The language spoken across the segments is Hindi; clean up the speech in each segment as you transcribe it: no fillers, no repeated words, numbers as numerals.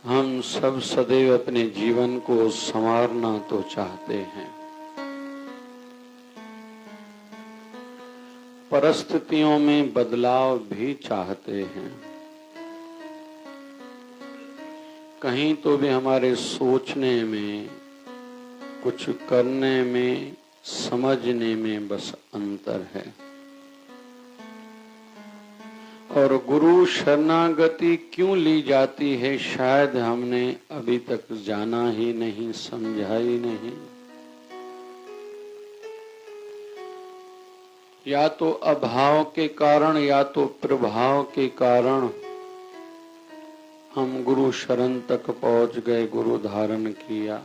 हम सब सदैव अपने जीवन को संवारना तो चाहते हैं, परिस्थितियों में बदलाव भी चाहते हैं। कहीं तो भी हमारे सोचने में, कुछ करने में, समझने में बस अंतर है। और गुरु शरणागति क्यों ली जाती है, शायद हमने अभी तक जाना ही नहीं, समझा ही नहीं। या तो अभाव के कारण या तो प्रभाव के कारण हम गुरु शरण तक पहुंच गए, गुरु धारण किया।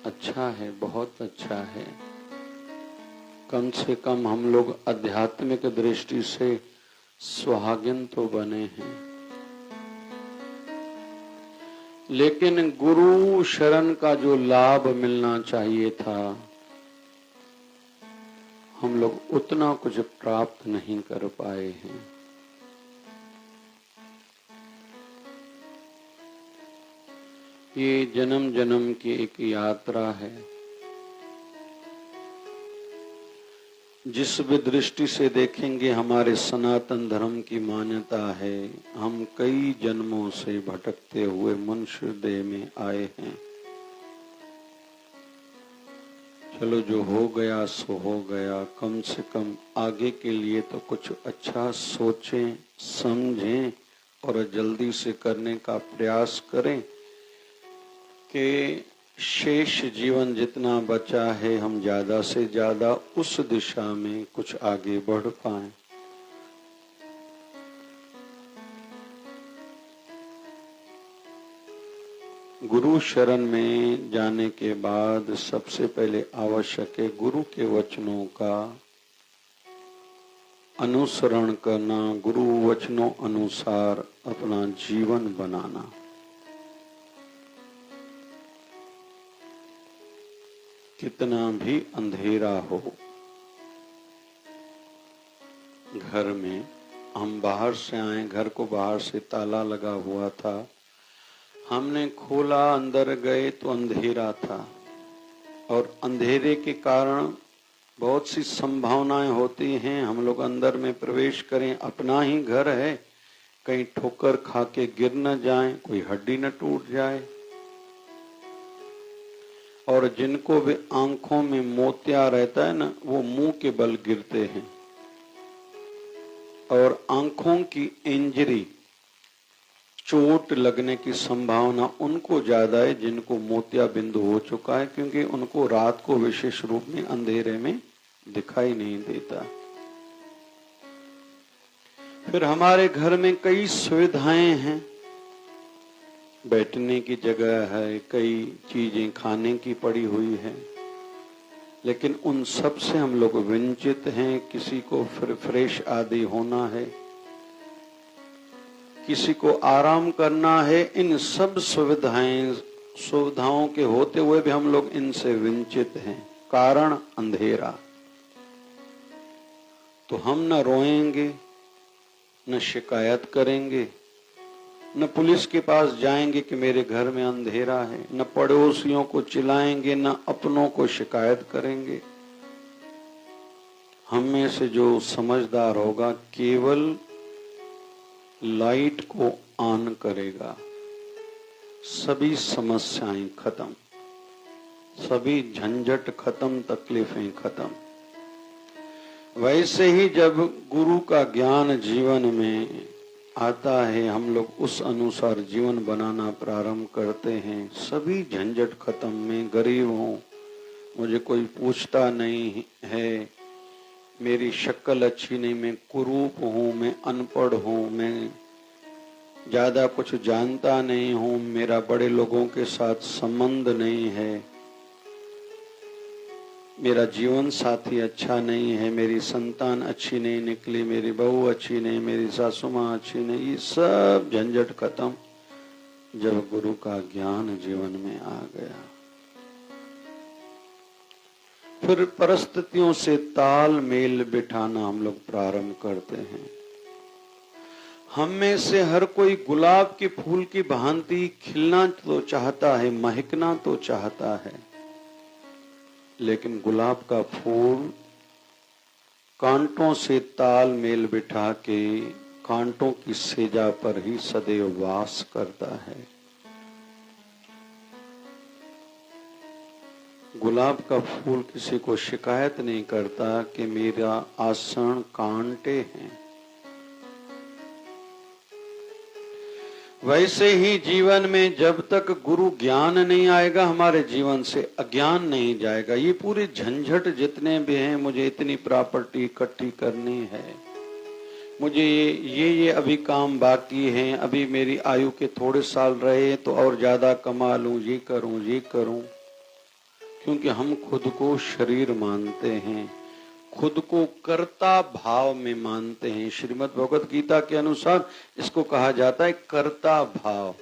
अच्छा है, बहुत अच्छा है। कम से कम हम लोग आध्यात्मिक दृष्टि से सुहागिन तो बने हैं। लेकिन गुरु शरण का जो लाभ मिलना चाहिए था, हम लोग उतना कुछ प्राप्त नहीं कर पाए हैं। ये जन्म जन्म की एक यात्रा है। जिस भी दृष्टि से देखेंगे, हमारे सनातन धर्म की मान्यता है, हम कई जन्मों से भटकते हुए मनुष्य देह में आए हैं। चलो, जो हो गया सो हो गया। कम से कम आगे के लिए तो कुछ अच्छा सोचें, समझें और जल्दी से करने का प्रयास करें कि शेष जीवन जितना बचा है, हम ज्यादा से ज्यादा उस दिशा में कुछ आगे बढ़ पाएं। गुरु शरण में जाने के बाद सबसे पहले आवश्यक है गुरु के वचनों का अनुसरण करना, गुरु वचनों अनुसार अपना जीवन बनाना। कितना भी अंधेरा हो घर में, हम बाहर से आए, घर को बाहर से ताला लगा हुआ था, हमने खोला, अंदर गए तो अंधेरा था। और अंधेरे के कारण बहुत सी संभावनाएं होती हैं, हम लोग अंदर में प्रवेश करें, अपना ही घर है, कहीं ठोकर खा के गिर न जाएं, कोई हड्डी न टूट जाए। और जिनको भी आंखों में मोतिया रहता है ना, वो मुंह के बल गिरते हैं। और आंखों की इंजरी, चोट लगने की संभावना उनको ज्यादा है जिनको मोतिया बिंदु हो चुका है, क्योंकि उनको रात को विशेष रूप में अंधेरे में दिखाई नहीं देता। फिर हमारे घर में कई सुविधाएं हैं, बैठने की जगह है, कई चीजें खाने की पड़ी हुई है, लेकिन उन सब से हम लोग वंचित हैं। किसी को फ्रेश आदि होना है, किसी को आराम करना है, इन सब सुविधाओं के होते हुए भी हम लोग इनसे वंचित हैं। कारण अंधेरा। तो हम न रोएंगे, न शिकायत करेंगे, न पुलिस के पास जाएंगे कि मेरे घर में अंधेरा है, न पड़ोसियों को चिल्लाएंगे, न अपनों को शिकायत करेंगे। हम में से जो समझदार होगा केवल लाइट को ऑन करेगा, सभी समस्याएं खत्म, सभी झंझट खत्म, तकलीफें खत्म। वैसे ही जब गुरु का ज्ञान जीवन में आता है, हम लोग उस अनुसार जीवन बनाना प्रारंभ करते हैं, सभी झंझट खत्म। मैं गरीब हूँ, मुझे कोई पूछता नहीं है, मेरी शक्ल अच्छी नहीं, मैं कुरूप हूँ, मैं अनपढ़ हूँ, मैं ज्यादा कुछ जानता नहीं हूँ, मेरा बड़े लोगों के साथ संबंध नहीं है, मेरा जीवन साथी अच्छा नहीं है, मेरी संतान अच्छी नहीं निकली, मेरी बहू अच्छी नहीं, मेरी सासू माँ अच्छी नहीं। ये सब झंझट खत्म जब गुरु का ज्ञान जीवन में आ गया। फिर परिस्थितियों से तालमेल बिठाना हम लोग प्रारंभ करते हैं। हम में से हर कोई गुलाब के फूल की भांति खिलना तो चाहता है, महकना तो चाहता है, लेकिन गुलाब का फूल कांटों से तालमेल बिठा के कांटों की सेजा पर ही सदैव वास करता है। गुलाब का फूल किसी को शिकायत नहीं करता कि मेरा आसन कांटे हैं। वैसे ही जीवन में जब तक गुरु ज्ञान नहीं आएगा, हमारे जीवन से अज्ञान नहीं जाएगा। ये पूरे झंझट जितने भी हैं, मुझे इतनी प्रॉपर्टी इकट्ठी करनी है, मुझे ये अभी काम बाकी हैं, अभी मेरी आयु के थोड़े साल रहे तो और ज्यादा कमा लूं, ये करूं, क्योंकि हम खुद को शरीर मानते हैं, खुद को कर्ता भाव में मानते हैं। श्रीमद् भगवत गीता के अनुसार इसको कहा जाता है कर्ता भाव।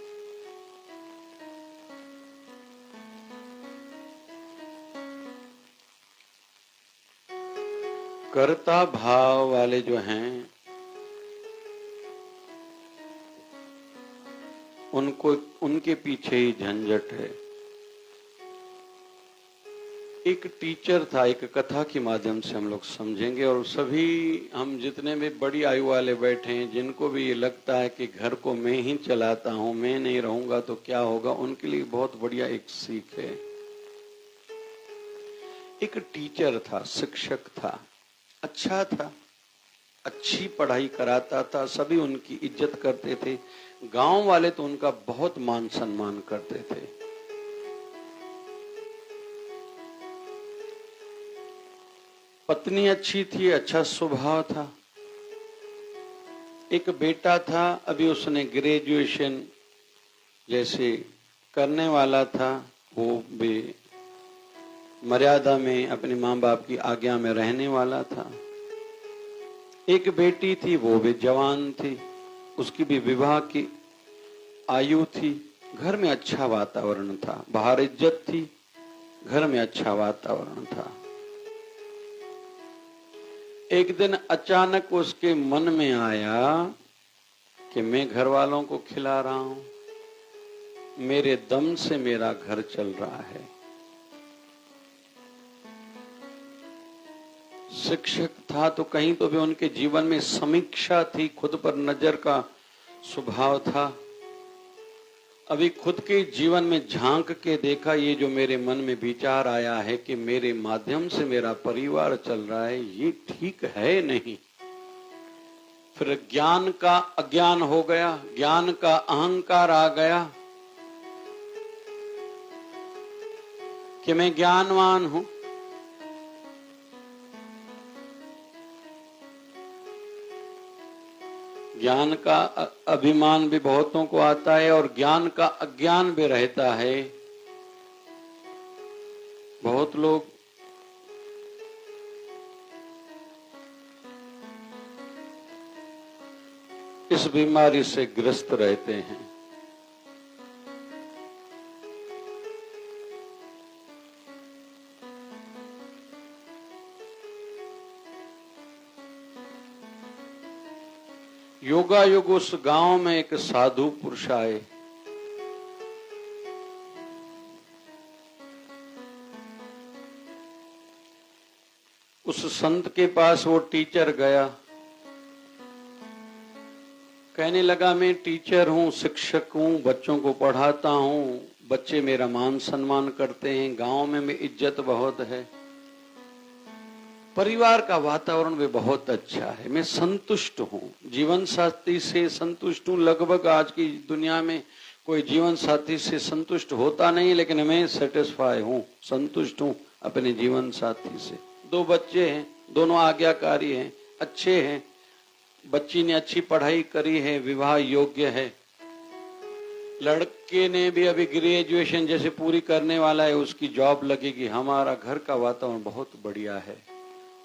कर्ता भाव वाले जो हैं, उनके पीछे ही झंझट है। एक टीचर था, एक कथा के माध्यम से हम लोग समझेंगे, और सभी हम जितने भी बड़ी आयु वाले बैठे हैं, जिनको भी ये लगता है कि घर को मैं ही चलाता हूं, मैं नहीं रहूंगा तो क्या होगा, उनके लिए बहुत बढ़िया एक सीख है। एक टीचर था, शिक्षक था, अच्छा था, अच्छी पढ़ाई कराता था, सभी उनकी इज्जत करते थे, गांव वाले तो उनका बहुत मान सम्मान करते थे। पत्नी अच्छी थी, अच्छा स्वभाव था। एक बेटा था, अभी उसने ग्रेजुएशन जैसे करने वाला था, वो भी मर्यादा में अपने माँ बाप की आज्ञा में रहने वाला था। एक बेटी थी, वो भी जवान थी, उसकी भी विवाह की आयु थी। घर में अच्छा वातावरण था, बाहर इज्जत थी, घर में अच्छा वातावरण था। एक दिन अचानक उसके मन में आया कि मैं घर वालों को खिला रहा हूं, मेरे दम से मेरा घर चल रहा है। शिक्षक था तो कहीं तो भी उनके जीवन में समीक्षा थी, खुद पर नजर का स्वभाव था। अभी खुद के जीवन में झांक के देखा, ये जो मेरे मन में विचार आया है कि मेरे माध्यम से मेरा परिवार चल रहा है, ये ठीक है नहीं। फिर ज्ञान का अज्ञान हो गया, ज्ञान का अहंकार आ गया कि मैं ज्ञानवान हूं। ज्ञान का अभिमान भी बहुतों को आता है और ज्ञान का अज्ञान भी रहता है। बहुत लोग इस बीमारी से ग्रस्त रहते हैं। योगायुग उस गांव में एक साधु पुरुष आए। उस संत के पास वो टीचर गया, कहने लगा मैं टीचर हूं, शिक्षक हूं, बच्चों को पढ़ाता हूं, बच्चे मेरा मान सम्मान करते हैं, गांव में मेरी इज्जत बहुत है, परिवार का वातावरण भी बहुत अच्छा है, मैं संतुष्ट हूं, जीवन साथी से संतुष्ट हूं। लगभग आज की दुनिया में कोई जीवन साथी से संतुष्ट होता नहीं, लेकिन मैं सेटिस्फाई हूं, संतुष्ट हूं अपने जीवन साथी से। 2 बच्चे हैं, दोनों आज्ञाकारी हैं, अच्छे हैं, बच्ची ने अच्छी पढ़ाई करी है, विवाह योग्य है, लड़के ने भी अभी ग्रेजुएशन जैसे पूरी करने वाला है, उसकी जॉब लगेगी। हमारा घर का वातावरण बहुत बढ़िया है,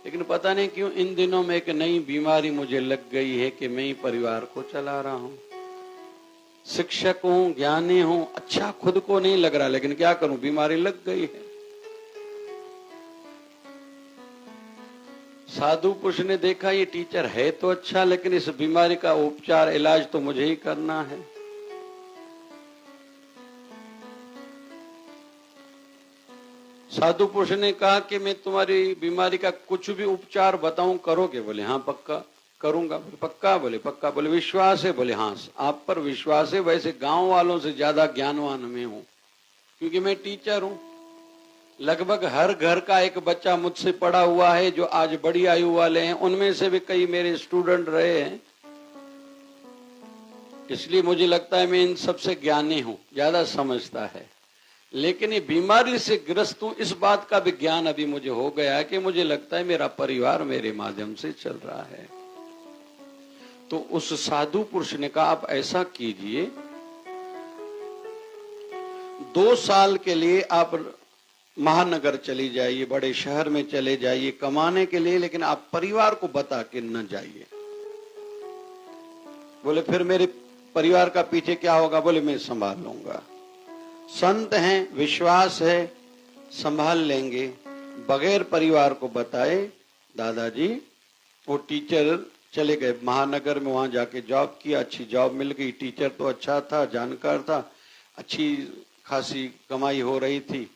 लेकिन पता नहीं क्यों इन दिनों में एक नई बीमारी मुझे लग गई है कि मैं ही परिवार को चला रहा हूं। शिक्षक हूं, ज्ञानी हूं, अच्छा खुद को नहीं लग रहा, लेकिन क्या करूं, बीमारी लग गई है। साधु पुरुष ने देखा ये टीचर है तो अच्छा, लेकिन इस बीमारी का उपचार इलाज तो मुझे ही करना है। साधु पुरुष ने कहा कि मैं तुम्हारी बीमारी का कुछ भी उपचार बताऊं, करोगे? बोले हाँ पक्का करूंगा। बोले पक्का? बोले पक्का। बोले विश्वास है? बोले हाँ आप पर विश्वास है। वैसे गांव वालों से ज्यादा ज्ञानवान मैं हूं, क्योंकि मैं टीचर हूं। लगभग हर घर का एक बच्चा मुझसे पढ़ा हुआ है, जो आज बड़ी आयु वाले हैं, उनमें से भी कई मेरे स्टूडेंट रहे हैं। इसलिए मुझे लगता है मैं इन सबसे ज्ञानी हूं, ज्यादा समझता है। लेकिन ये बीमारी से ग्रस्त हूं, इस बात का भी ज्ञान अभी मुझे हो गया है कि मुझे लगता है मेरा परिवार मेरे माध्यम से चल रहा है। तो उस साधु पुरुष ने कहा आप ऐसा कीजिए, 2 साल के लिए आप महानगर चली जाइए, बड़े शहर में चले जाइए कमाने के लिए, लेकिन आप परिवार को बता के न जाइए। बोले फिर मेरे परिवार का पीछे क्या होगा? बोले मैं संभाल लूंगा, संत हैं, विश्वास है, संभाल लेंगे। बगैर परिवार को बताए दादाजी वो टीचर चले गए महानगर में, वहां जाके जॉब किया, अच्छी जॉब मिल गई। टीचर तो अच्छा था, जानकार था, अच्छी खासी कमाई हो रही थी।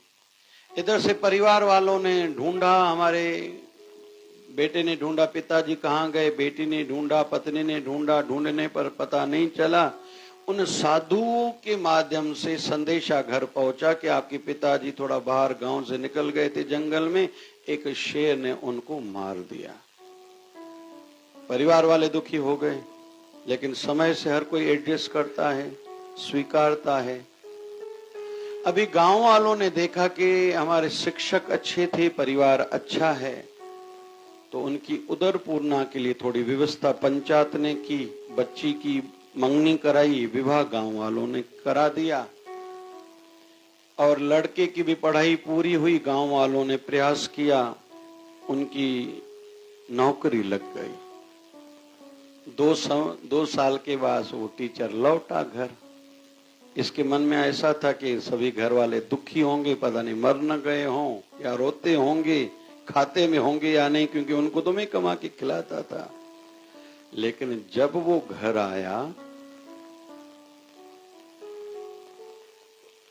इधर से परिवार वालों ने ढूंढा, हमारे बेटे ने ढूंढा पिताजी कहाँ गए, बेटी ने ढूंढा, पत्नी ने ढूंढा, ढूंढने पर पता नहीं चला। उन साधुओं के माध्यम से संदेशा घर पहुंचा कि आपके पिताजी थोड़ा बाहर गांव से निकल गए थे जंगल में, एक शेर ने उनको मार दिया। परिवार वाले दुखी हो गए, लेकिन समय से हर कोई एडजस्ट करता है, स्वीकारता है। अभी गांव वालों ने देखा कि हमारे शिक्षक अच्छे थे, परिवार अच्छा है, तो उनकी उदर पूर्णा के लिए थोड़ी व्यवस्था पंचायत ने की, बच्ची की मंगनी कराई, विवाह गांव वालों ने करा दिया, और लड़के की भी पढ़ाई पूरी हुई। गांव वालों ने प्रयास किया, उनकी नौकरी लग गई। 2 साल के बाद वो टीचर लौटा घर। इसके मन में ऐसा था कि सभी घर वाले दुखी होंगे, पता नहीं मर न गए हों या रोते होंगे, खाते में होंगे या नहीं, क्योंकि उनको तो मैं कमा के खिलाता था। लेकिन जब वो घर आया,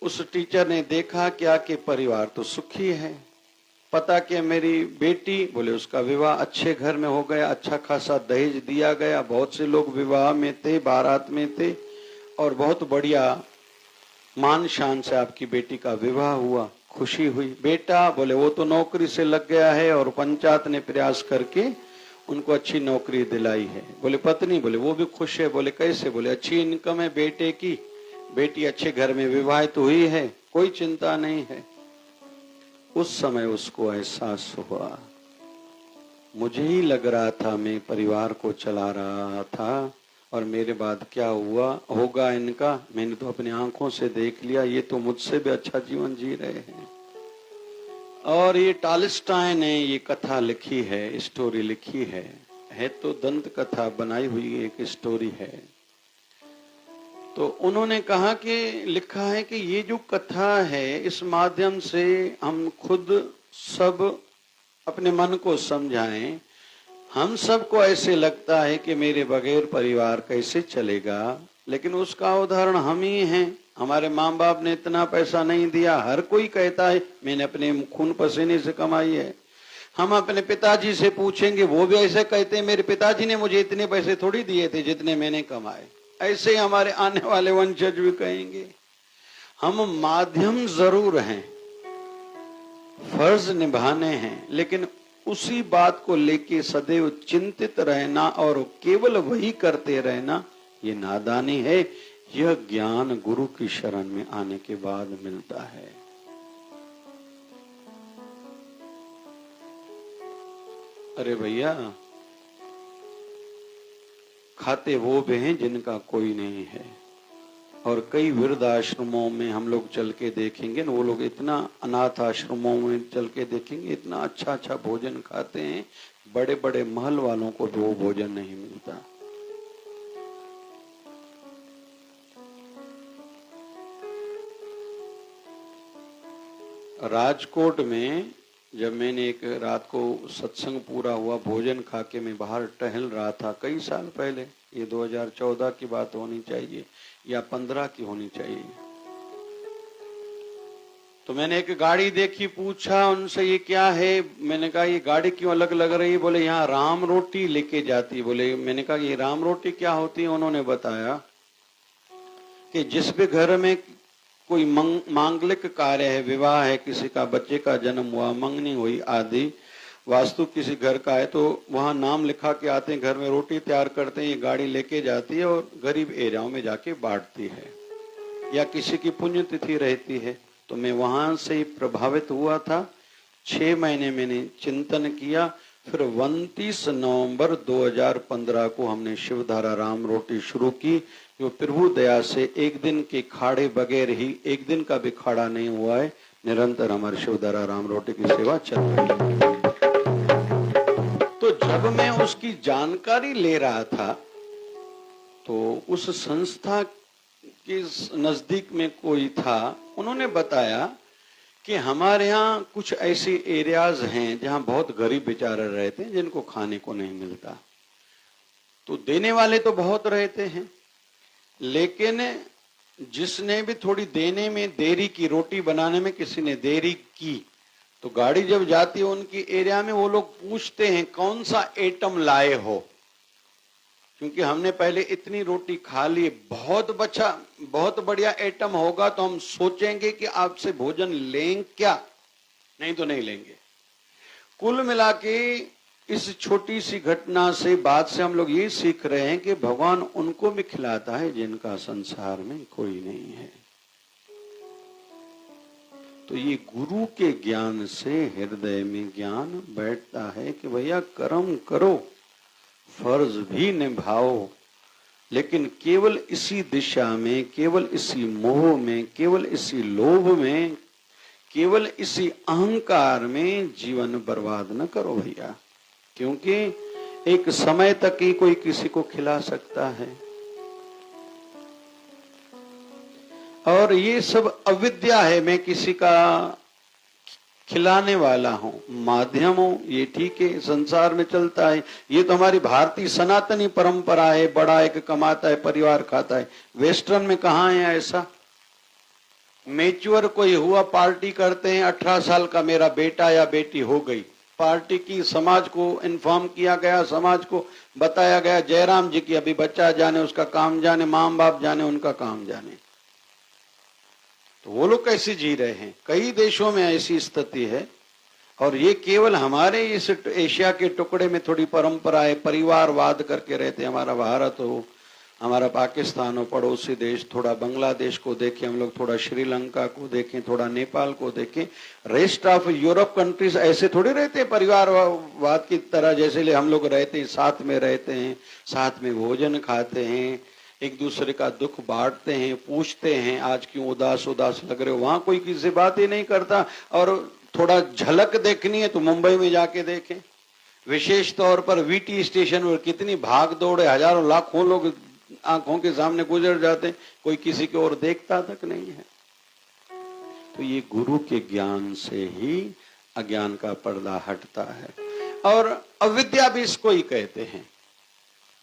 उस टीचर ने देखा क्या कि परिवार तो सुखी है। पता कि मेरी बेटी, बोले उसका विवाह अच्छे घर में हो गया, अच्छा खासा दहेज दिया गया, बहुत से लोग विवाह में थे, बारात में थे, और बहुत बढ़िया मान शान से आपकी बेटी का विवाह हुआ, खुशी हुई। बेटा, बोले वो तो नौकरी से लग गया है और पंचायत ने प्रयास करके उनको अच्छी नौकरी दिलाई है। बोले पत्नी, बोले वो भी खुश है। बोले कैसे? बोले अच्छी इनकम है बेटे की, बेटी अच्छे घर में विवाहित हुई है, कोई चिंता नहीं है। उस समय उसको एहसास हुआ, मुझे ही लग रहा था मैं परिवार को चला रहा था, और मेरे बाद क्या हुआ होगा इनका, मैंने तो अपनी आंखों से देख लिया, ये तो मुझसे भी अच्छा जीवन जी रहे हैं। और ये टॉलस्टॉय ने ये कथा लिखी है, स्टोरी लिखी है तो दंत कथा बनाई हुई एक स्टोरी है। तो उन्होंने कहा कि लिखा है कि ये जो कथा है, इस माध्यम से हम खुद सब अपने मन को समझाएं। हम सबको ऐसे लगता है कि मेरे बगैर परिवार कैसे चलेगा, लेकिन उसका उदाहरण हम ही हैं। हमारे माँ बाप ने इतना पैसा नहीं दिया, हर कोई कहता है मैंने अपने खून पसीने से कमाई है। हम अपने पिताजी से पूछेंगे, वो भी ऐसे कहते हैं मेरे पिताजी ने मुझे इतने पैसे थोड़ी दिए थे जितने मैंने कमाए। ऐसे ही हमारे आने वाले वंशज भी कहेंगे। हम माध्यम जरूर हैं, फर्ज निभाने हैं, लेकिन उसी बात को लेके सदैव चिंतित रहना और केवल वही करते रहना, ये नादानी है। यह ज्ञान गुरु की शरण में आने के बाद मिलता है। अरे भैया, खाते वो भी हैं जिनका कोई नहीं है, और कई वृद्धाश्रमों में हम लोग चल के देखेंगे ना, वो लोग इतना, अनाथ आश्रमों में चल के देखेंगे इतना अच्छा अच्छा भोजन खाते हैं, बड़े बड़े महल वालों को भी वो भोजन नहीं मिलता। राजकोट में जब मैंने एक रात को सत्संग पूरा हुआ, भोजन खा के मैं बाहर टहल रहा था, कई साल पहले, ये 2014 की बात होनी चाहिए या 15 की होनी चाहिए। तो मैंने एक गाड़ी देखी, पूछा उनसे ये क्या है। मैंने कहा ये गाड़ी क्यों अलग लग रही है? बोले यहाँ राम रोटी लेके जाती। बोले, मैंने कहा ये राम रोटी क्या होती है? उन्होंने बताया कि जिस भी घर में कोई मांगलिक कार्य है, विवाह है, किसी का बच्चे का जन्म हुआ, मंगनी हुई आदि, वास्तु किसी घर का है, तो वहां नाम लिखा के आते हैं, घर में रोटी तैयार करते हैं, ये गाड़ी लेके जाती है और गरीब एरियाओं में जाके बांटती है। या किसी की पुण्यतिथि रहती है। तो मैं वहां से प्रभावित हुआ था। 6 महीने मैंने चिंतन किया। फिर 29 नवंबर 2015 को हमने शिवधारा राम रोटी शुरू की, जो प्रभु दया से एक दिन के खाड़े बगैर ही, एक दिन का भी खाड़ा नहीं हुआ है, निरंतर हमारे शिवधारा राम रोटी की सेवा चल रही है। तो जब मैं उसकी जानकारी ले रहा था, तो उस संस्था के नजदीक में कोई था, उन्होंने बताया कि हमारे यहाँ कुछ ऐसे एरियाज हैं जहाँ बहुत गरीब बेचारे रहते हैं, जिनको खाने को नहीं मिलता। तो देने वाले तो बहुत रहते हैं, लेकिन जिसने भी थोड़ी देने में देरी की, रोटी बनाने में किसी ने देरी की, तो गाड़ी जब जाती है उनकी एरिया में, वो लोग पूछते हैं कौन सा आइटम लाए हो, क्योंकि हमने पहले इतनी रोटी खा ली, बहुत बचा, बहुत बढ़िया आइटम होगा तो हम सोचेंगे कि आपसे भोजन लें क्या, नहीं तो नहीं लेंगे। कुल मिला के इस छोटी सी घटना से, बात से हम लोग ये सीख रहे हैं कि भगवान उनको भी खिलाता है जिनका संसार में कोई नहीं है। तो ये गुरु के ज्ञान से हृदय में ज्ञान बैठता है कि भैया कर्म करो, फर्ज भी निभाओ, लेकिन केवल इसी दिशा में, केवल इसी मोह में, केवल इसी लोभ में, केवल इसी अहंकार में जीवन बर्बाद न करो भैया। क्योंकि एक समय तक ही कोई किसी को खिला सकता है, और ये सब अविद्या है। मैं किसी का खिलाने वाला हूं, माध्यम हूं, ये ठीक है, संसार में चलता है। ये तो हमारी भारतीय सनातनी परंपरा है, बड़ा एक कमाता है, परिवार खाता है। वेस्टर्न में कहाँ है ऐसा? मैच्योर कोई हुआ, पार्टी करते हैं, 18 साल का मेरा बेटा या बेटी हो गई, पार्टी की, समाज को इन्फॉर्म किया गया, समाज को बताया गया, जयराम जी की अभी बच्चा जाने, उसका काम जाने, माँ बाप जाने, उनका काम जाने। तो वो लोग कैसे जी रहे हैं? कई देशों में ऐसी स्थिति है, और ये केवल हमारे इस एशिया के टुकड़े में थोड़ी परंपरा है, परिवारवाद करके रहते हैं। हमारा भारत हो, हमारा पाकिस्तान हो, पड़ोसी देश, थोड़ा बांग्लादेश को देखें हम लोग, थोड़ा श्रीलंका को देखें, थोड़ा नेपाल को देखें, रेस्ट ऑफ यूरोप कंट्रीज ऐसे थोड़े रहते हैं परिवारवाद की तरह जैसे हम लोग रहते हैं। साथ में रहते हैं, साथ में भोजन खाते हैं, एक दूसरे का दुख बांटते हैं, पूछते हैं आज क्यों उदास उदास लग रहे हो। वहां कोई किसी से बात ही नहीं करता। और थोड़ा झलक देखनी है तो मुंबई में जाके देखें, विशेष तौर पर वीटी स्टेशन पर कितनी भाग दौड़ है, हजारों लाखों लोग आंखों के सामने गुजर जाते, कोई किसी की ओर देखता तक नहीं है। तो ये गुरु के ज्ञान से ही अज्ञान का पर्दा हटता है। और अविद्या भी इसको ही कहते हैं।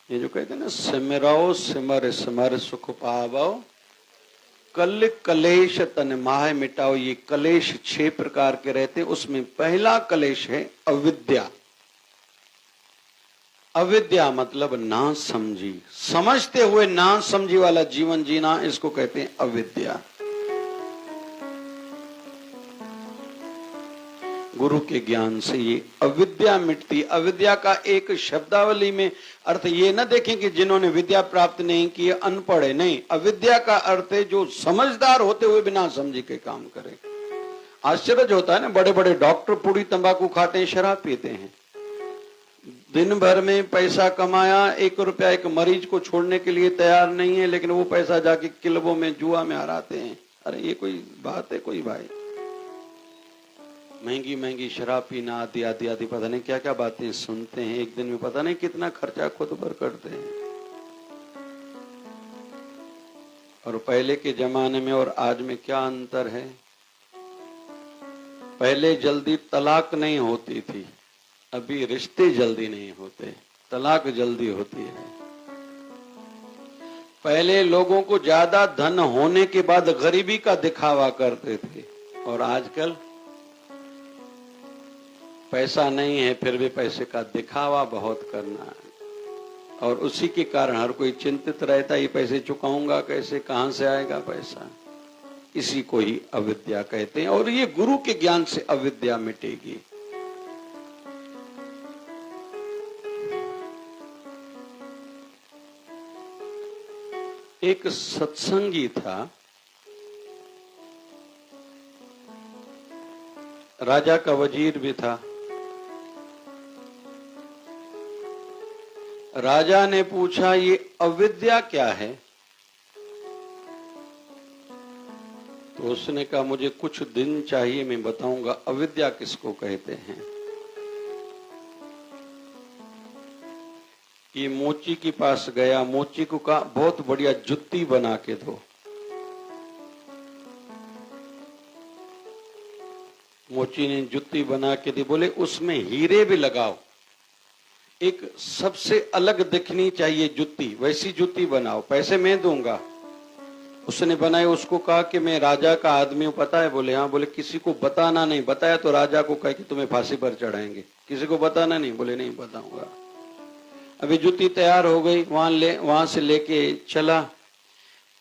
ये जो कहते हैं ना, सिमरो सिमर सिमर सुख पावो, कल कलेश तन माह मिटाओ। ये कलेश 6 प्रकार के रहते हैं। उसमें पहला कलेश है अविद्या। अविद्या मतलब ना समझी, समझते हुए ना समझी वाला जीवन जीना, इसको कहते हैं अविद्या। गुरु के ज्ञान से ये अविद्या मिटती। अविद्या का एक शब्दावली में अर्थ ये न देखें कि जिन्होंने विद्या प्राप्त नहीं की, अनपढ़ है, नहीं। अविद्या का अर्थ है जो समझदार होते हुए बिना समझे के काम करे। आश्चर्य होता है ना, बड़े बड़े डॉक्टर पूरी तंबाकू खाते हैं, शराब पीते हैं, दिन भर में पैसा कमाया, 1 रुपया एक मरीज को छोड़ने के लिए तैयार नहीं है, लेकिन वो पैसा जाके क्लबों में, जुआ में हराते हैं। अरे ये कोई बात है कोई भाई? महंगी महंगी शराब पीना, आदि आदि आदि, पता नहीं क्या क्या बातें सुनते हैं। एक दिन में पता नहीं कितना खर्चा खुद पर करते हैं। और पहले के जमाने में और आज में क्या अंतर है? पहले जल्दी तलाक नहीं होती थी, अभी रिश्ते जल्दी नहीं होते, तलाक जल्दी होती है। पहले लोगों को ज्यादा धन होने के बाद गरीबी का दिखावा करते थे, और आजकल पैसा नहीं है फिर भी पैसे का दिखावा बहुत करना है, और उसी के कारण हर कोई चिंतित रहता है, ये पैसे चुकाऊंगा कैसे, कहां से आएगा पैसा। इसी को ही अविद्या कहते हैं, और ये गुरु के ज्ञान से अविद्या मिटेगी। एक सत्संगी था, राजा का वजीर भी था। राजा ने पूछा, ये अविद्या क्या है? तो उसने कहा, मुझे कुछ दिन चाहिए, मैं बताऊंगा अविद्या किसको कहते हैं। ये मोची के पास गया, मोची को कहा, बहुत बढ़िया जुत्ती बना के दो। मोची ने जुत्ती बना के दी। बोले उसमें हीरे भी लगाओ, एक सबसे अलग दिखनी चाहिए जुत्ती, वैसी जुत्ती बनाओ, पैसे मैं दूंगा। उसने बनाई। उसको कहा कि मैं राजा का आदमी हूं, पता है? बोले हाँ। बोले किसी को बताना नहीं, बताया तो राजा को कहे कि तुम्हें फांसी पर चढ़ाएंगे, किसी को बताना नहीं। बोले नहीं बताऊंगा। अभी जुत्ती तैयार हो गई, वहां से लेके चला।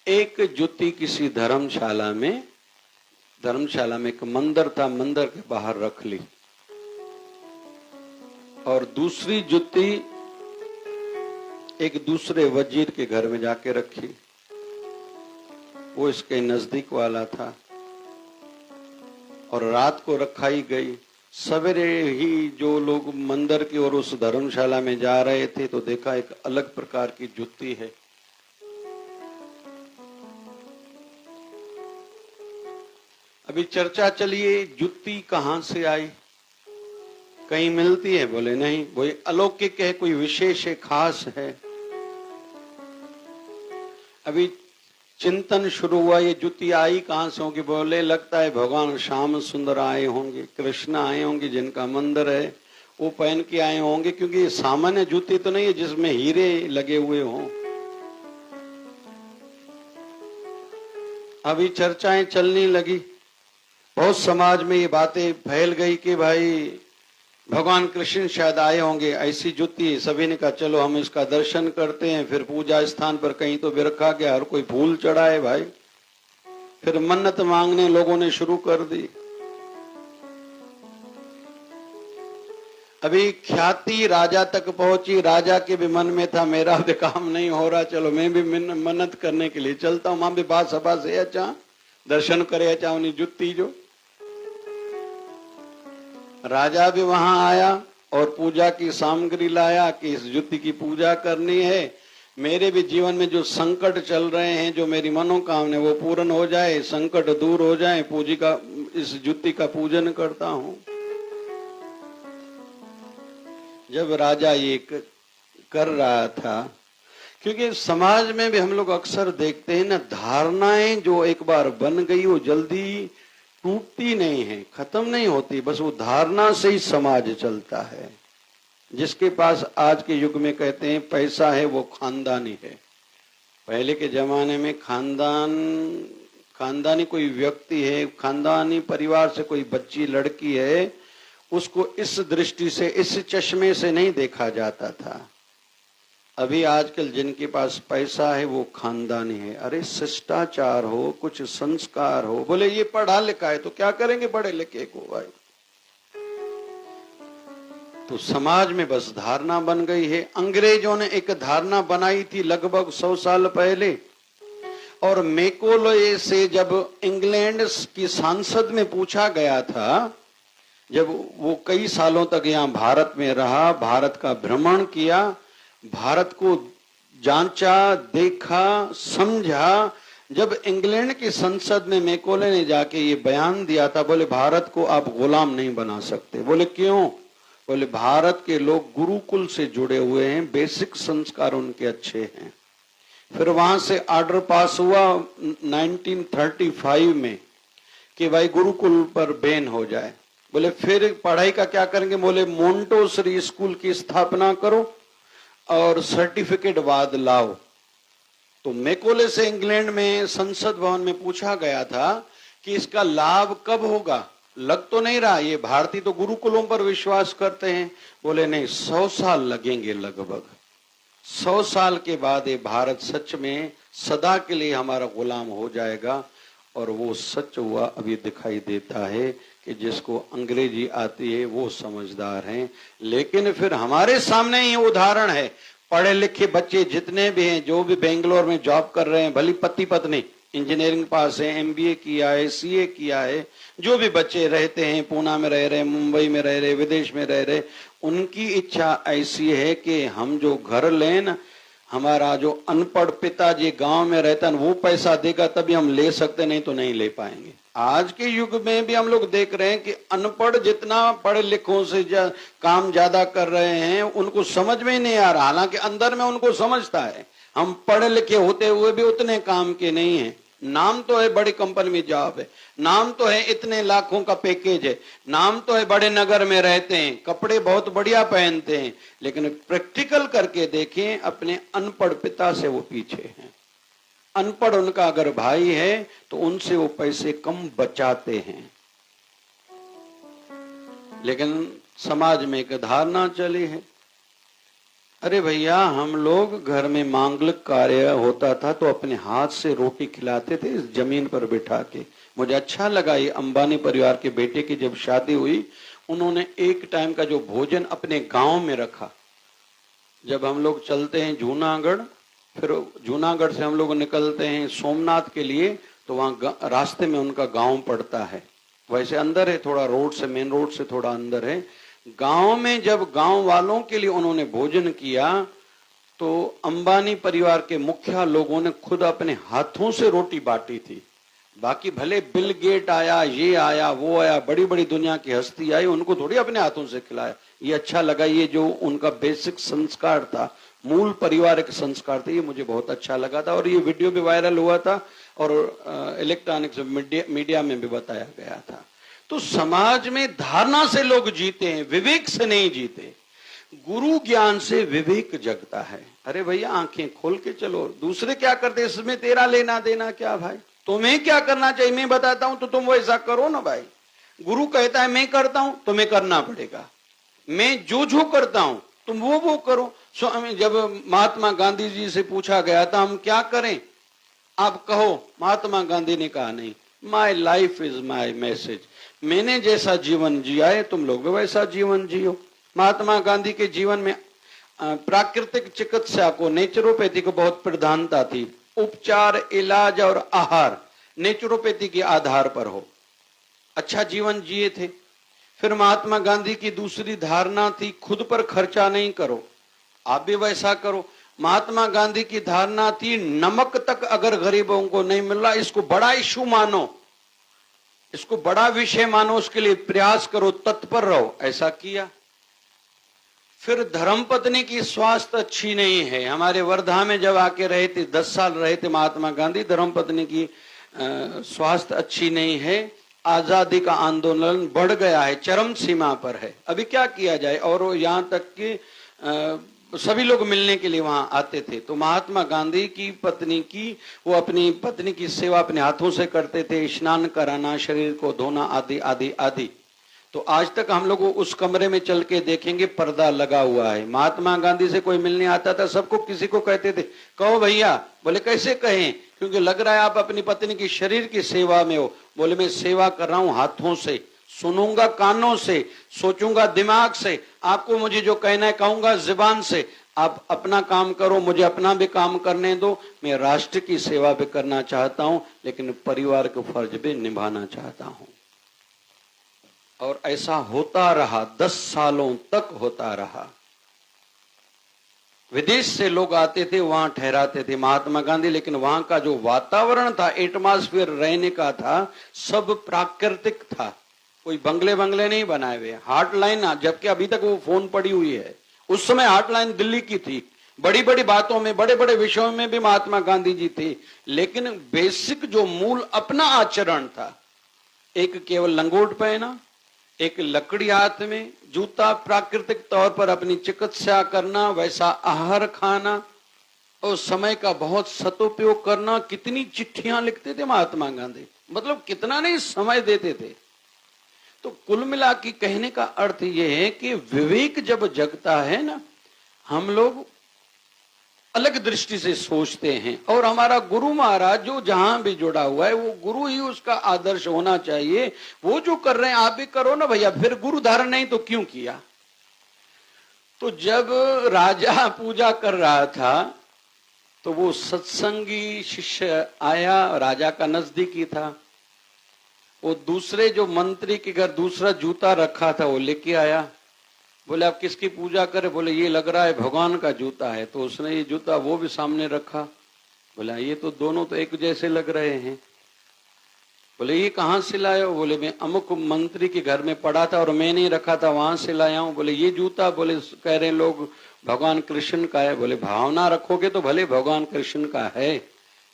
एक जुत्ती किसी धर्मशाला में एक मंदिर था, मंदिर के बाहर रख ली, और दूसरी जुत्ती एक दूसरे वजीर के घर में जाके रखी। वो इसके नजदीक वाला था, और रात को रखाई गई। सवेरे ही जो लोग मंदिर की ओर उस धर्मशाला में जा रहे थे तो देखा एक अलग प्रकार की जुत्ती है। अभी चर्चा चलिए, जुत्ती कहां से आई, कहीं मिलती है? बोले नहीं। कोई अलौकिक है, कोई विशेष है, खास है? अभी चिंतन शुरू हुआ, ये जुत्ती आई कहां से होगी? बोले लगता है भगवान श्याम सुंदर आए होंगे, कृष्ण आए होंगे, जिनका मंदिर है, वो पहन के आए होंगे, क्योंकि ये सामान्य जूती तो नहीं है जिसमें हीरे लगे हुए हों। अभी चर्चाएं चलने लगी, बहुत समाज में ये बातें फैल गई कि भाई भगवान कृष्ण शायद आए होंगे, ऐसी जुत्ती। सभी ने कहा चलो हम इसका दर्शन करते हैं। फिर पूजा स्थान पर कहीं तो भी रखा गया, हर कोई फूल चढ़ाए भाई। फिर मन्नत मांगने लोगों ने शुरू कर दी। अभी ख्याति राजा तक पहुंची। राजा के भी मन में था मेरा भी काम नहीं हो रहा, चलो मैं भी मन्नत करने के लिए चलता हूं। मां भी बात सभा से अच्छा दर्शन करे, अच्छा उन्हें जुत्ती जो। राजा भी वहां आया और पूजा की सामग्री लाया कि इस जुत्ती की पूजा करनी है। मेरे भी जीवन में जो संकट चल रहे हैं, जो मेरी मनोकामना वो पूर्ण हो जाए, संकट दूर हो जाए, पूजी का इस जुत्ती का पूजन करता हूं। जब राजा ये कर रहा था, क्योंकि समाज में भी हम लोग अक्सर देखते हैं ना, धारणाएं जो एक बार बन गई वो जल्दी टूटती नहीं है, खत्म नहीं होती, बस वो धारणा से ही समाज चलता है। जिसके पास आज के युग में कहते हैं पैसा है वो खानदानी है। पहले के जमाने में खानदानी कोई व्यक्ति है, खानदानी परिवार से कोई बच्ची लड़की है, उसको इस दृष्टि से, इस चश्मे से नहीं देखा जाता था। अभी आजकल जिनके पास पैसा है वो खानदानी है। अरे शिष्टाचार हो, कुछ संस्कार हो, बोले ये पढ़ा लिखा है तो क्या करेंगे बड़े लिखे को भाई। तो समाज में बस धारणा बन गई है। अंग्रेजों ने एक धारणा बनाई थी लगभग 100 साल पहले, और मैकोले से जब इंग्लैंड की सांसद में पूछा गया था, जब वो कई सालों तक यहाँ भारत में रहा, भारत का भ्रमण किया, भारत को जांचा, देखा, समझा, जब इंग्लैंड की संसद में मैकोले ने जाके ये बयान दिया था, बोले भारत को आप गुलाम नहीं बना सकते। बोले क्यों? बोले भारत के लोग गुरुकुल से जुड़े हुए हैं, बेसिक संस्कार उनके अच्छे हैं। फिर वहां से ऑर्डर पास हुआ 1935 में कि भाई गुरुकुल पर बैन हो जाए। बोले फिर पढ़ाई का क्या करेंगे? बोले मोंटेसरी स्कूल की स्थापना करो और सर्टिफिकेट बाद लाओ। तो मैकोले से इंग्लैंड में संसद भवन में पूछा गया था कि इसका लाभ कब होगा? लग तो नहीं रहा, ये भारतीय तो गुरुकुलों पर विश्वास करते हैं। बोले नहीं, 100 साल लगेंगे, लगभग 100 साल के बाद ये भारत सच में सदा के लिए हमारा गुलाम हो जाएगा। और वो सच हुआ, अभी दिखाई देता है कि जिसको अंग्रेजी आती है वो समझदार हैं। लेकिन फिर हमारे सामने ही उदाहरण है, पढ़े लिखे बच्चे जितने भी हैं, जो भी बेंगलोर में जॉब कर रहे हैं, भली पति पत्नी इंजीनियरिंग पास है, एमबीए किया है, सीए किया है, जो भी बच्चे रहते हैं, पूना में रह रहे, मुंबई में रह रहे, विदेश में रह रहे, उनकी इच्छा ऐसी है कि हम जो घर लें ना, हमारा जो अनपढ़ पिताजी गांव में रहता है वो पैसा देगा तभी हम ले सकते, नहीं तो नहीं ले पाएंगे। आज के युग में भी हम लोग देख रहे हैं कि अनपढ़ जितना पढ़े लिखों से काम ज्यादा कर रहे हैं, उनको समझ में ही नहीं आ रहा। हालांकि अंदर में उनको समझता है, हम पढ़े लिखे होते हुए भी उतने काम के नहीं हैं। नाम तो है बड़ी कंपनी में जॉब है, नाम तो है इतने लाखों का पैकेज है, नाम तो है बड़े नगर में रहते हैं, कपड़े बहुत बढ़िया पहनते हैं, लेकिन प्रैक्टिकल करके देखें अपने अनपढ़ पिता से वो पीछे हैं। अनपढ़ उनका अगर भाई है तो उनसे वो पैसे कम बचाते हैं। लेकिन समाज में एक धारणा चली है, अरे भैया हम लोग घर में मांगलिक कार्य होता था तो अपने हाथ से रोटी खिलाते थे इस जमीन पर बिठा के। मुझे अच्छा लगा ये अंबानी परिवार के बेटे की जब शादी हुई, उन्होंने एक टाइम का जो भोजन अपने गांव में रखा। जब हम लोग चलते हैं जूनागढ़, फिर जूनागढ़ से हम लोग निकलते हैं सोमनाथ के लिए, तो वहां रास्ते में उनका गांव पड़ता है। वैसे अंदर है, थोड़ा रोड से, मेन रोड से थोड़ा अंदर है। गांव में जब गांव वालों के लिए उन्होंने भोजन किया तो अंबानी परिवार के मुखिया लोगों ने खुद अपने हाथों से रोटी बांटी थी। बाकी भले बिल गेट आया, ये आया, वो आया, बड़ी बड़ी दुनिया की हस्ती आई, उनको थोड़ी अपने हाथों से खिलाया। ये अच्छा लगा, ये जो उनका बेसिक संस्कार था, मूल पारिवारिक संस्कार थे, ये मुझे बहुत अच्छा लगा था। और ये वीडियो भी वायरल हुआ था और इलेक्ट्रॉनिक्स मीडिया में भी बताया गया था। तो समाज में धारणा से लोग जीते हैं, विवेक से नहीं जीते। गुरु ज्ञान से विवेक जगता है। अरे भैया आंखें खोल के चलो, दूसरे क्या करते इसमें तेरा लेना देना क्या भाई? तुम्हें क्या करना चाहिए मैं बताता हूं तो तुम वैसा करो ना भाई। गुरु कहता है मैं करता हूं, तुम्हें करना पड़ेगा। मैं जो करता हूं तुम वो करो। स्वामी, जब महात्मा गांधी जी से पूछा गया था हम क्या करें, आप कहो, महात्मा गांधी ने कहा नहीं, my life is my message. मैंने जैसा जीवन जिया है तुम लोग भी वैसा जीवन जियो। महात्मा गांधी के जीवन में प्राकृतिक चिकित्सा को, नेचुरोपैथी को बहुत प्रधानता थी। उपचार, इलाज और आहार नेचुरोपैथी के आधार पर हो, अच्छा जीवन जिए थे। फिर महात्मा गांधी की दूसरी धारणा थी खुद पर खर्चा नहीं करो, आप भी वैसा करो। महात्मा गांधी की धारणा थी नमक तक अगर गरीबों को नहीं मिल रहा इसको बड़ा इशू मानो, इसको बड़ा विषय मानो, उसके लिए प्रयास करो, तत्पर रहो, ऐसा किया। फिर धर्मपत्नी की स्वास्थ्य अच्छी नहीं है। हमारे वर्धा में जब आके रहे थे, 10 साल रहे थे महात्मा गांधी, धर्मपत्नी की स्वास्थ्य अच्छी नहीं है। आजादी का आंदोलन बढ़ गया है, चरम सीमा पर है। अभी क्या किया जाए? और यहाँ तक कि सभी लोग मिलने के लिए वहां आते थे। तो महात्मा गांधी की पत्नी की, वो अपनी पत्नी की सेवा अपने हाथों से करते थे, स्नान कराना, शरीर को धोना, आदि आदि आदि। तो आज तक हम लोग उस कमरे में चल के देखेंगे पर्दा लगा हुआ है। महात्मा गांधी से कोई मिलने आता था, सबको किसी को कहते थे कहो भैया। बोले कैसे कहें, क्योंकि लग रहा है आप अपनी पत्नी की शरीर की सेवा में हो। बोले मैं सेवा कर रहा हूं हाथों से, सुनूंगा कानों से, सोचूंगा दिमाग से, आपको मुझे जो कहना है कहूंगा जुबान से। आप अपना काम करो, मुझे अपना भी काम करने दो। मैं राष्ट्र की सेवा भी करना चाहता हूं, लेकिन परिवार के फर्ज भी निभाना चाहता हूं। और ऐसा होता रहा, 10 सालों तक होता रहा। विदेश से लोग आते थे, वहां ठहराते थे महात्मा गांधी, लेकिन वहां का जो वातावरण था, एटमॉस्फेयर रहने का था, सब प्राकृतिक था। कोई बंगले नहीं बनाए हुए। हॉटलाइन, जबकि अभी तक वो फोन पड़ी हुई है, उस समय हॉटलाइन दिल्ली की थी। बड़ी बड़ी बातों में, बड़े बड़े विषयों में भी महात्मा गांधी जी थे, लेकिन बेसिक जो मूल अपना आचरण था, एक केवल लंगोट पहना, एक लकड़ी हाथ में, जूता प्राकृतिक तौर पर अपनी चिकित्सा करना, वैसा आहार खाना और समय का बहुत सदुपयोग करना। कितनी चिट्ठियां लिखते थे महात्मा गांधी, मतलब कितना नहीं समय देते थे। तो कुल मिला के कहने का अर्थ यह है कि विवेक जब जगता है ना, हम लोग अलग दृष्टि से सोचते हैं। और हमारा गुरु महाराज जो जहां भी जुड़ा हुआ है, वो गुरु ही उसका आदर्श होना चाहिए। वो जो कर रहे हैं आप भी करो ना भैया, फिर गुरु धारण नहीं तो क्यों किया। तो जब राजा पूजा कर रहा था तो वो सत्संगी शिष्य आया, राजा का नजदीकी था। वो दूसरे जो मंत्री के घर दूसरा जूता रखा था वो लेके आया। बोले आप किसकी पूजा करें? बोले ये लग रहा है भगवान का जूता है। तो उसने ये जूता वो भी सामने रखा। बोला ये तो दोनों तो एक जैसे लग रहे हैं। बोले ये कहाँ से लाए हो? बोले मैं अमुक मंत्री के घर में पड़ा था और मैंने रखा था, वहां से लाया हूँ। बोले ये जूता, बोले कह रहे लोग भगवान कृष्ण का है। बोले भावना रखोगे तो भले भगवान कृष्ण का है,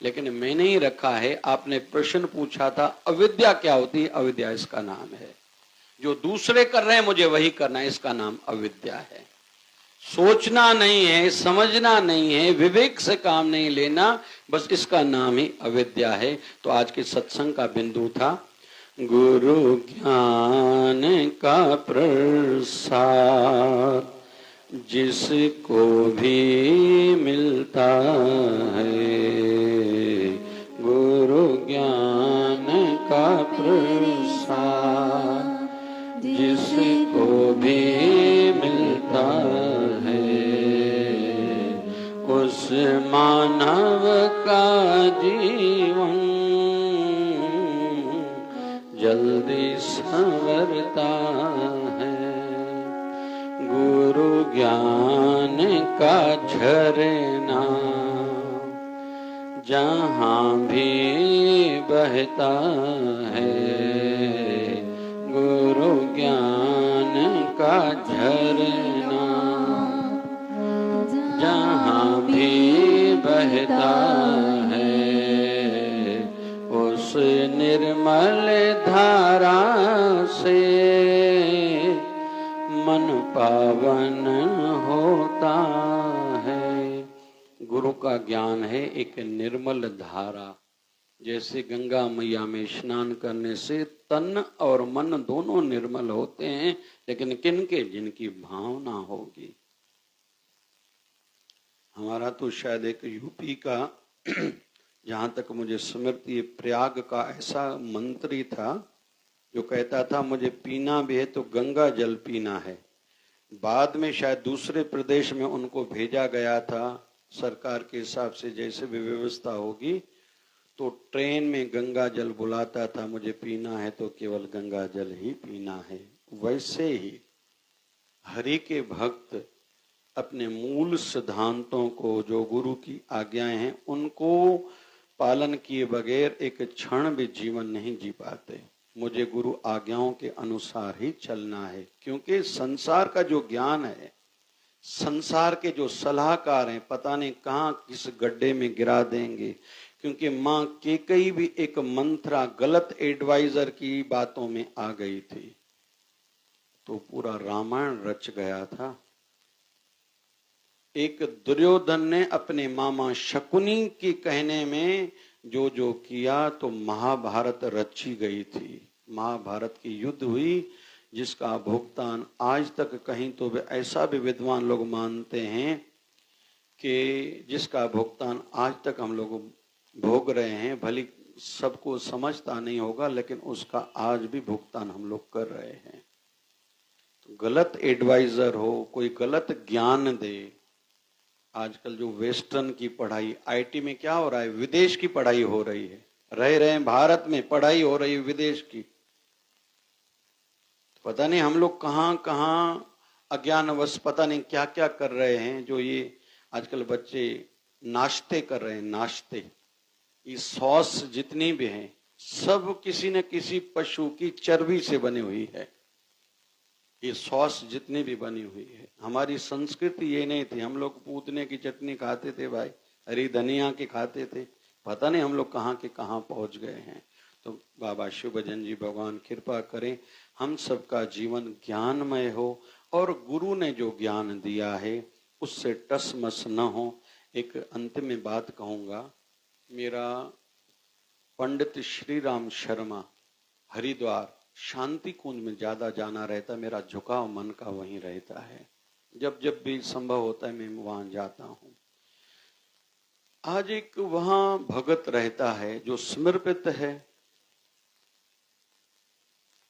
लेकिन मैंने ही रखा है। आपने प्रश्न पूछा था अविद्या क्या होती है, अविद्या इसका नाम है। जो दूसरे कर रहे हैं मुझे वही करना है, इसका नाम अविद्या है। सोचना नहीं है, समझना नहीं है, विवेक से काम नहीं लेना, बस इसका नाम ही अविद्या है। तो आज के सत्संग का बिंदु था गुरु ज्ञान का प्रसाद जिसको भी मिलता है, गुरु ज्ञान का प्रसाद जिसको भी मिलता है, उस मानव का जीवन जल्दी संवरता है। गुरु ज्ञान का झरना जहाँ भी बहता है, गुरु ज्ञान का झरना जहाँ भी बहता है, उस निर्मल धारा से मन पावन होता है। गुरु का ज्ञान है एक निर्मल धारा। जैसे गंगा मैया में स्नान करने से तन और मन दोनों निर्मल होते हैं, लेकिन किनके? जिनकी भावना होगी। हमारा तो शायद एक यूपी का जहां तक मुझे स्मृति, प्रयाग का ऐसा मंत्री था जो कहता था मुझे पीना भी है तो गंगा जल पीना है। बाद में शायद दूसरे प्रदेश में उनको भेजा गया था सरकार के हिसाब से, जैसे भी व्यवस्था होगी। तो ट्रेन में गंगा जल बुलाता था, मुझे पीना है तो केवल गंगा जल ही पीना है। वैसे ही हरि के भक्त अपने मूल सिद्धांतों को, जो गुरु की आज्ञाएं हैं, उनको पालन किए बगैर एक क्षण भी जीवन नहीं जी पाते। मुझे गुरु आज्ञाओं के अनुसार ही चलना है, क्योंकि संसार का जो ज्ञान है, संसार के जो सलाहकार हैं, पता नहीं कहाँ किस गड्ढे में गिरा देंगे। क्योंकि माँ केकई भी एक मंत्रा गलत एडवाइजर की बातों में आ गई थी तो पूरा रामायण रच गया था। एक दुर्योधन ने अपने मामा शकुनी के कहने में जो जो किया तो महाभारत रची गई थी। महाभारत की युद्ध हुई जिसका भुगतान आज तक कहीं तो ऐसा भी विद्वान लोग मानते हैं कि जिसका भुगतान आज तक हम लोग भोग रहे हैं। भली सबको समझता नहीं होगा, लेकिन उसका आज भी भुगतान हम लोग कर रहे हैं। तो गलत एडवाइजर हो, कोई गलत ज्ञान दे। आजकल जो वेस्टर्न की पढ़ाई, आईटी में क्या हो रहा है, विदेश की पढ़ाई हो रही है। रह रहे हैं भारत में, पढ़ाई हो रही है विदेश की। पता नहीं हम लोग कहाँ कहाँ अज्ञानवश पता नहीं क्या क्या कर रहे हैं। जो ये आजकल बच्चे नाश्ते कर रहे हैं, नाश्ते, ये सॉस जितनी भी हैं सब किसी न किसी पशु की चर्बी से बनी हुई है। ये सॉस जितनी भी बनी हुई है, हमारी संस्कृति ये नहीं थी। हम लोग पूतने की चटनी खाते थे भाई, हरी धनिया की खाते थे। पता नहीं हम लोग कहाँ के कहाँ पहुंच गए हैं। तो बाबा शिव भजन जी भगवान कृपा करें, हम सबका जीवन ज्ञानमय हो और गुरु ने जो ज्ञान दिया है उससे टस मस न हो। एक अंत में बात कहूँगा, मेरा पंडित श्री राम शर्मा हरिद्वार शांति कुंज में ज्यादा जाना रहता, मेरा झुकाव मन का वहीं रहता है, जब जब भी संभव होता है मैं वहां जाता हूँ। आज एक वहां भगत रहता है जो समर्पित है,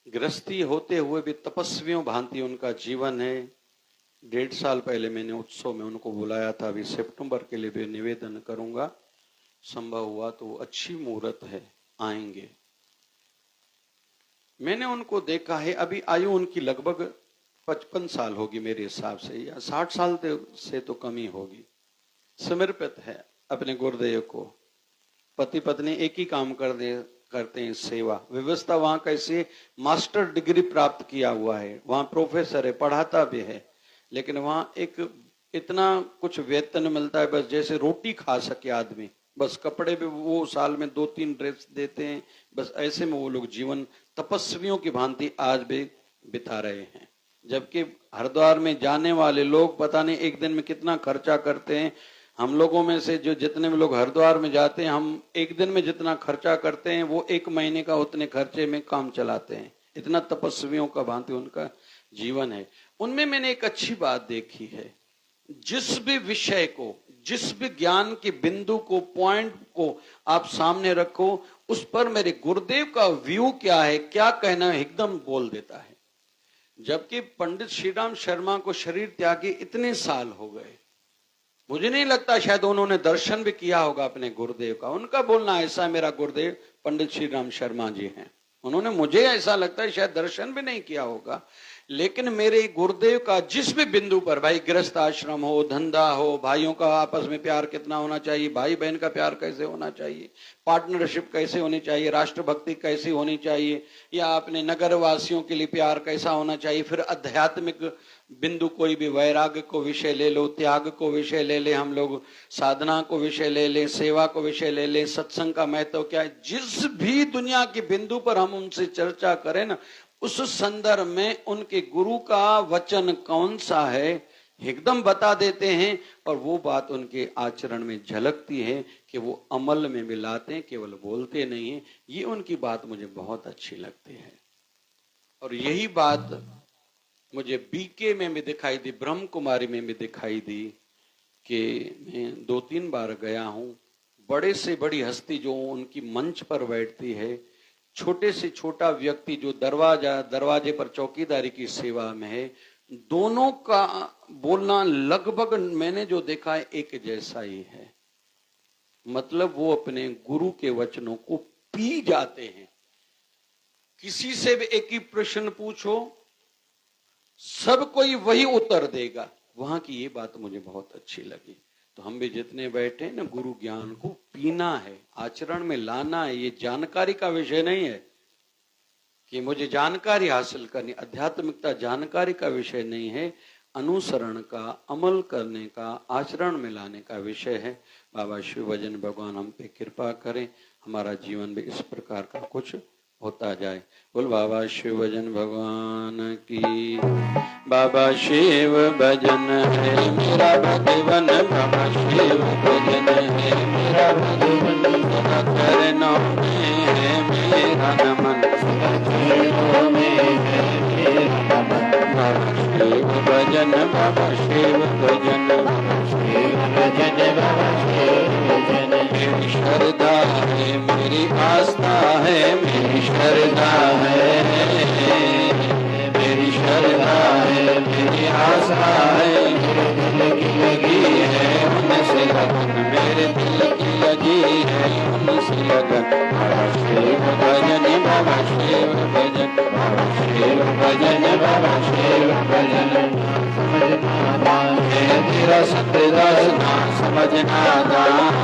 गृहस्थी होते हुए भी तपस्वियों भांति उनका जीवन है। 1.5 साल पहले मैंने उत्सव में उनको बुलाया था, अभी सितंबर के लिए भी निवेदन करूंगा, संभव हुआ तो अच्छी मुहूर्त है, आएंगे। मैंने उनको देखा है, अभी आयु उनकी लगभग 55 साल होगी मेरे हिसाब से, या 60 साल से तो कम ही होगी। समर्पित है अपने गुरुदेव को, पति पत्नी एक ही काम करते हैं, सेवा। व्यवस्था वहां कैसे, मास्टर डिग्री प्राप्त किया हुआ है, वहां प्रोफेसर है, पढ़ाता भी है, लेकिन वहां एक इतना कुछ वेतन मिलता है बस जैसे रोटी खा सके आदमी, बस कपड़े भी वो साल में 2-3 ड्रेस देते हैं, बस ऐसे में वो लोग जीवन तपस्वियों की भांति आज भी बिता रहे हैं। जबकि हरिद्वार में जाने वाले लोग पता नहीं एक दिन में कितना खर्चा करते हैं। हम लोगों में से जो जितने भी लोग हरिद्वार में जाते हैं, हम एक दिन में जितना खर्चा करते हैं वो 1 महीने का उतने खर्चे में काम चलाते हैं। इतना तपस्वियों का भांति उनका जीवन है। उनमें मैंने एक अच्छी बात देखी है, जिस भी विषय को, जिस भी ज्ञान के बिंदु को, पॉइंट को आप सामने रखो, उस पर मेरे गुरुदेव का व्यू क्या है, क्या कहना है, एकदम बोल देता है। जबकि पंडित श्रीराम शर्मा को शरीर त्यागे इतने साल हो गए, मुझे नहीं लगता शायद उन्होंने दर्शन भी किया होगा अपने गुरुदेव का। उनका बोलना ऐसा, मेरा गुरुदेव पंडित श्रीराम शर्मा जी हैं, उन्होंने, मुझे ऐसा लगता है शायद दर्शन भी नहीं किया होगा। लेकिन मेरे गुरुदेव का जिस भी बिंदु पर, भाई गृहस्थ आश्रम हो, धंधा हो, भाइयों का आपस में प्यार कितना होना चाहिए, भाई बहन का प्यार कैसे होना चाहिए, पार्टनरशिप कैसे होनी चाहिए, राष्ट्रभक्ति कैसी होनी चाहिए, या अपने नगर वासियों के लिए प्यार कैसा होना चाहिए, फिर आध्यात्मिक बिंदु कोई भी, वैराग्य को विषय ले लो, त्याग को विषय ले ले, हम लोग साधना को विषय ले ले, सेवा को विषय ले ले, सत्संग का महत्व क्या है, जिस भी दुनिया के बिंदु पर हम उनसे चर्चा करें ना, उस संदर्भ में उनके गुरु का वचन कौन सा है एकदम बता देते हैं, और वो बात उनके आचरण में झलकती है कि वो अमल में मिलाते हैं, केवल बोलते नहीं है। ये उनकी बात मुझे बहुत अच्छी लगती है। और यही बात मुझे बीके में भी दिखाई दी, ब्रह्म कुमारी में भी दिखाई दी, कि मैं 2-3 बार गया हूँ। बड़े से बड़ी हस्ती जो उनकी मंच पर बैठती है, छोटे से छोटा व्यक्ति जो दरवाजे पर चौकीदारी की सेवा में है, दोनों का बोलना लगभग मैंने जो देखा है एक जैसा ही है। मतलब वो अपने गुरु के वचनों को पी जाते हैं। किसी से भी एक ही प्रश्न पूछो, सब कोई वही उत्तर देगा। वहां की ये बात मुझे बहुत अच्छी लगी। तो हम भी जितने बैठे ना, गुरु ज्ञान को पीना है, आचरण में लाना है। ये जानकारी का विषय नहीं है कि मुझे जानकारी हासिल करनी, आध्यात्मिकता जानकारी का विषय नहीं है, अनुसरण का, अमल करने का, आचरण में लाने का विषय है। बाबा शिव भजन भगवान हम पे कृपा करें, हमारा जीवन भी इस प्रकार का कुछ होता जाए। बोल बाबा शिव भजन भगवान की। बाबा शिव भजन है मेरा भगवन, बाबा शिव भजन है मेरा भगवन, सदा करना है मेरा नमन, बाबा शिव भजन, बाबा शिव भजन, मेरी श्रद्धा है, मेरी आस्था है, मेरी श्रद्धा है, मेरी श्रद्धा है, मेरी आस्था है, मेरे दिल की लगी है उनसे लगन, मेरे दिल की लगी है उनसे लगन। बाबा शिव भजन, बाबा शिव भजन, बाबा शिव भजन, बाबा शिव भजन। समझना दान है तेरा सतदास, ना समझना दान,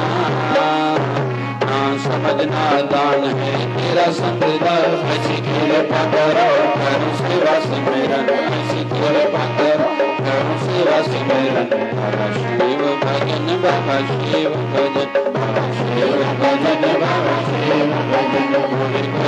ना समझना दान है तेरा सतदास। ऐसी कृपा करो करो सेवा सिमरन, ऐसी कृपा करो करो सेवा सिमरन। बाबा शिव भजन, बाबा शिव भजन, बाबा शिव भजन, बाबा शिव भजन।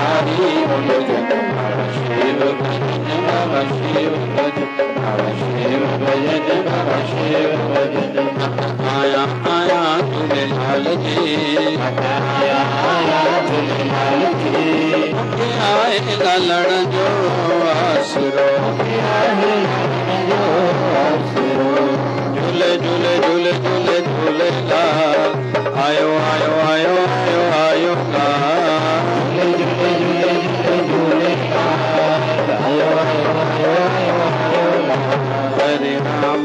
हरि बोल बाबा शिव भजन बाबा शिव भजन बाबा शिव भजन बाबा शिव भजन आया आया झूलेलाल जी आया आया झूलेलाल जी आएगा लड़ जो आसरो झूले झूले झूले झूले झूले लाल आयो आयो आयो आयो आयो लाल झूले झूले झूले झूले लाल आयो आयो आयो आयो आयो लाल हरे राम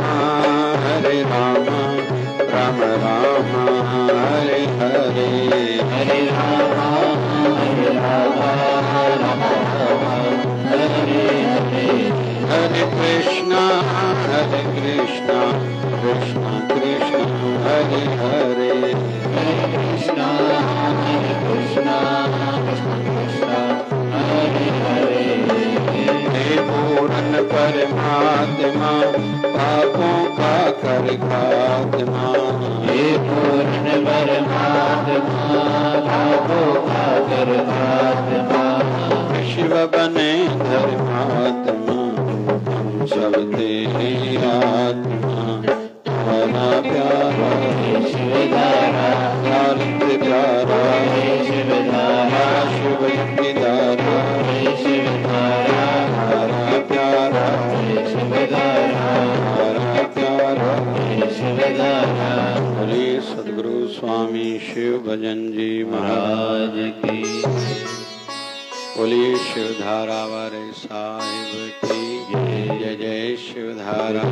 राम राम हरे हरे हरे राम राम हरे हरे हरे कृष्णा कृष्णा कृष्णा हरे हरे कृष्णा कृष्णा कृष्णा हरे हरे हे पूर्ण परमात्मा पापों का कर खात्मा हे पूर्ण परमात्मा पापों का कर खात्मा शिव बने धर्मात्मा हम सब तेरी आत्मा हमारा प्यारा शिवधारा नित्य प्यारा शिवधारा शिव की धारा शिवधारा हमारा प्यारा शिवधारा हमारा प्यारा शिवधारा हरे सद्गुरु स्वामी शिव भजन जी महाराज की बोलिए शिवधारा वाले साहिब की जय जय शिवधारा।